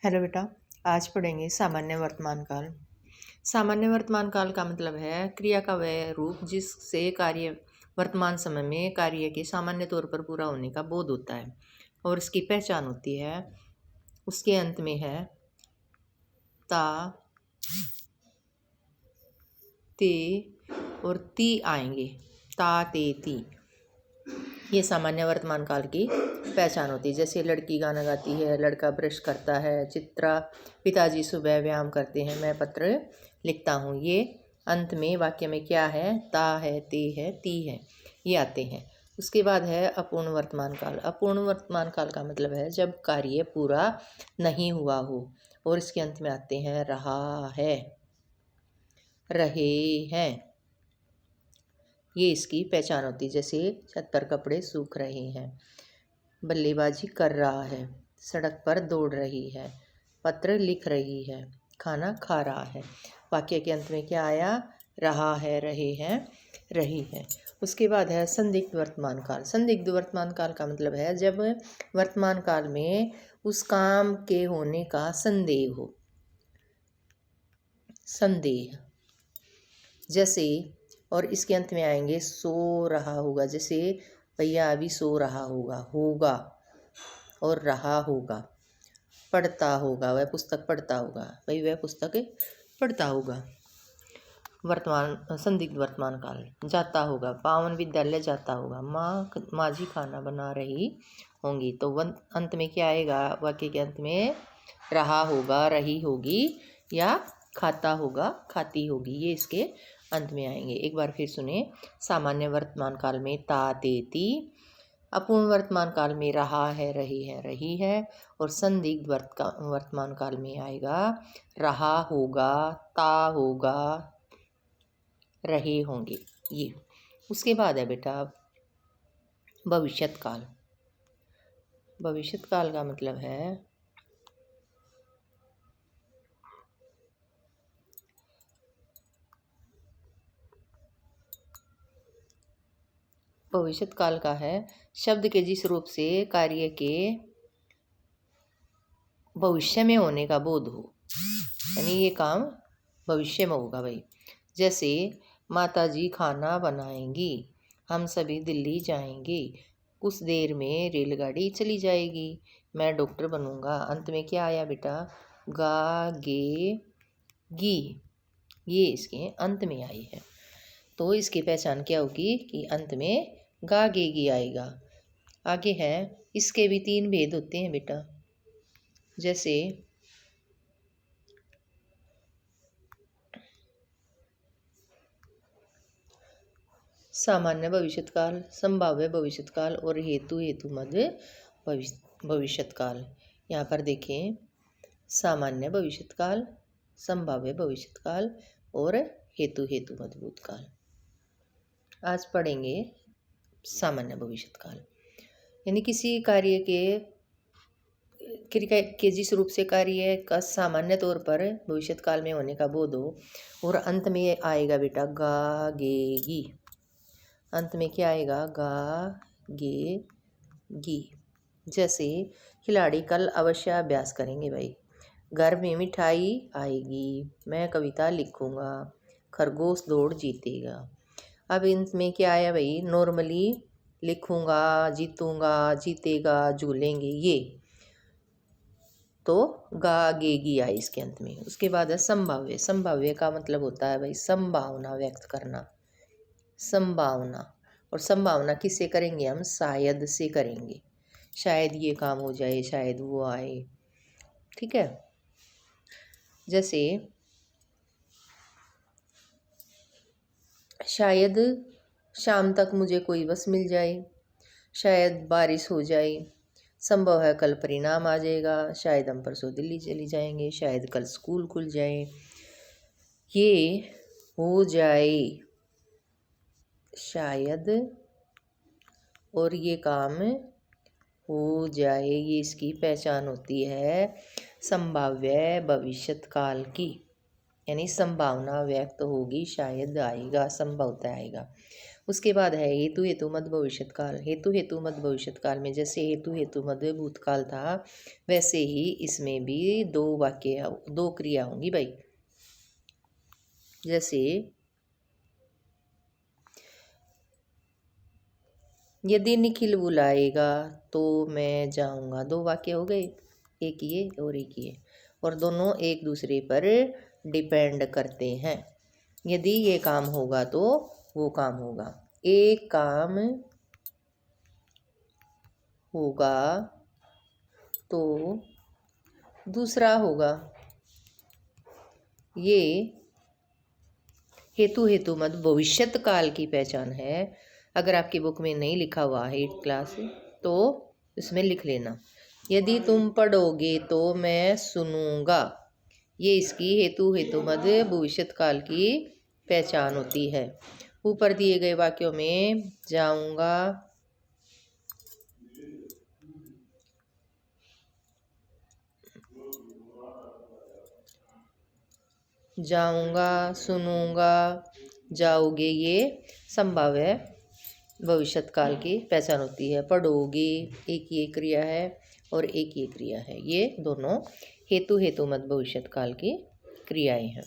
Hello बेटा, आज पढ़ेंगे सामान्य वर्तमान काल। सामान्य वर्तमान काल का मतलब है क्रिया का वह रूप जिससे कार्य वर्तमान समय में कार्य के सामान्य तौर पर पूरा होने का बोध होता है और इसकी पहचान होती है। उसके अंत में है ता, ते और ती आएंगे। ता, ते, ती, ये सामान्य वर्तमान काल की पहचान होती है। जैसे लड़की गाना गाती है, लड़का ब्रश करता है, चित्रा पिताजी सुबह व्यायाम करते हैं, मैं पत्र लिखता हूँ। ये अंत में वाक्य में क्या है? ता है, ते है, ती है, ये आते हैं। उसके बाद है अपूर्ण वर्तमान काल। अपूर्ण वर्तमान काल का मतलब है जब कार्य पूरा नहीं हुआ हो और इसके अंत में आते हैं रहा है, रहे हैं, ये इसकी पहचान होती है। जैसे छत पर कपड़े सूख रहे हैं, बल्लेबाजी कर रहा है, सड़क पर दौड़ रही है, पत्र लिख रही है, खाना खा रहा है। वाक्य के अंत में क्या आया? रहा है, रहे हैं, रही है। उसके बाद है संदिग्ध वर्तमान काल। संदिग्ध वर्तमान काल का मतलब है जब वर्तमान काल में उस काम के होने का संदेह हो। संदेह, जैसे, और इसके अंत में आएंगे सो रहा होगा। जैसे भैया अभी सो रहा होगा, होगा और रहा होगा। पढ़ता होगा, वह पुस्तक पढ़ता होगा, भाई वह पुस्तक पढ़ता होगा। वर्तमान संदिग्ध वर्तमान काल। जाता होगा, पावन विद्यालय जाता होगा, माँ जी खाना बना रही होंगी। तो अंत में क्या आएगा? वाक्य के अंत में रहा होगा, रही होगी या खाता होगा, खाती होगी, ये इसके अंत में आएंगे। एक बार फिर सुने। सामान्य वर्तमान काल में ता, ते, ती। अपूर्ण वर्तमान काल में रहा है, रही है, रही है। और संदिग्ध वर्तमान काल में आएगा रहा होगा, ता होगा, रहे होंगे, ये। उसके बाद है बेटा भविष्यत काल। भविष्यत काल का मतलब है भविष्यत काल का है शब्द के जिस रूप से कार्य के भविष्य में होने का बोध हो, यानी ये काम भविष्य में होगा भाई। जैसे माताजी खाना बनाएंगी, हम सभी दिल्ली जाएंगे, कुछ देर में रेलगाड़ी चली जाएगी, मैं डॉक्टर बनूंगा। अंत में क्या आया बेटा? गा, गे, गी, ये इसके अंत में आई है। तो इसकी पहचान क्या होगी कि अंत में गा, गे, गी आएगा। आगे है, इसके भी 3 भेद होते हैं बेटा। जैसे सामान्य भविष्यत काल, संभाव्य भविष्यत काल और हेतु मध्य भविष्यत काल। यहाँ पर देखें, सामान्य भविष्यत काल, संभाव्य भविष्यत काल और हेतु मध्य काल। आज पढ़ेंगे सामान्य भविष्यत काल। यानी किसी कार्य के जिस रूप से कार्य का सामान्य तौर पर भविष्यत काल में होने का बोध हो और अंत में आएगा बेटा गा, गे, गी। अंत में क्या आएगा? गा, गे, गी। जैसे खिलाड़ी कल अवश्य अभ्यास करेंगे भाई, घर में मिठाई आएगी, मैं कविता लिखूंगा, खरगोश दौड़ जीतेगा। अब इसमें क्या आया भाई? नॉर्मली लिखूंगा, जीतूंगा, जीतेगा, झूलेंगे, ये। तो गा, गे, गी आई इसके अंत में। उसके बाद है संभाव्य। संभाव्य का मतलब होता है भाई संभावना व्यक्त करना, संभावना। और संभावना किससे करेंगे हम? शायद से करेंगे, शायद ये काम हो जाए, शायद वो आए, ठीक है। जैसे शायद शाम तक मुझे कोई बस मिल जाए, शायद बारिश हो जाए, संभव है कल परिणाम आ जाएगा, शायद हम परसों दिल्ली चली जाएंगे, शायद कल स्कूल खुल जाए, ये हो जाए, शायद, और ये काम हो जाए, ये इसकी पहचान होती है संभाव्य भविष्यत काल की। यानी संभावना व्यक्त होगी, शायद आएगा, संभवतः आएगा। उसके बाद है हेतु हेतु मद भविष्यत काल। हेतु हेतु मद भविष्यत काल में जैसे हेतु हेतु मद भूतकाल था, वैसे ही इसमें भी दो क्रिया होंगी भाई। जैसे यदि निखिल बुलाएगा तो मैं जाऊंगा, दो वाक्य हो गए, एक ये और एक ये, और दोनों एक दूसरे पर डिपेंड करते हैं। यदि ये काम होगा तो वो काम होगा, एक काम होगा तो दूसरा होगा। ये हेतु हेतु मद भविष्यत काल की पहचान है। अगर आपकी बुक में नहीं लिखा हुआ है 8th क्लास तो इसमें लिख लेना। यदि तुम पढ़ोगे तो मैं सुनूंगा, ये इसकी हेतु हेतु मद भविष्यत काल की पहचान होती है। ऊपर दिए गए वाक्यों में जाऊंगा, जाऊंगा, सुनूंगा, जाओगे, ये संभाव्य भविष्यत काल की पहचान होती है। पढ़ोगे एक ये क्रिया है और एक ये क्रिया है, ये दोनों हेतु हेतु मद भविष्यत काल की क्रियाएं हैं।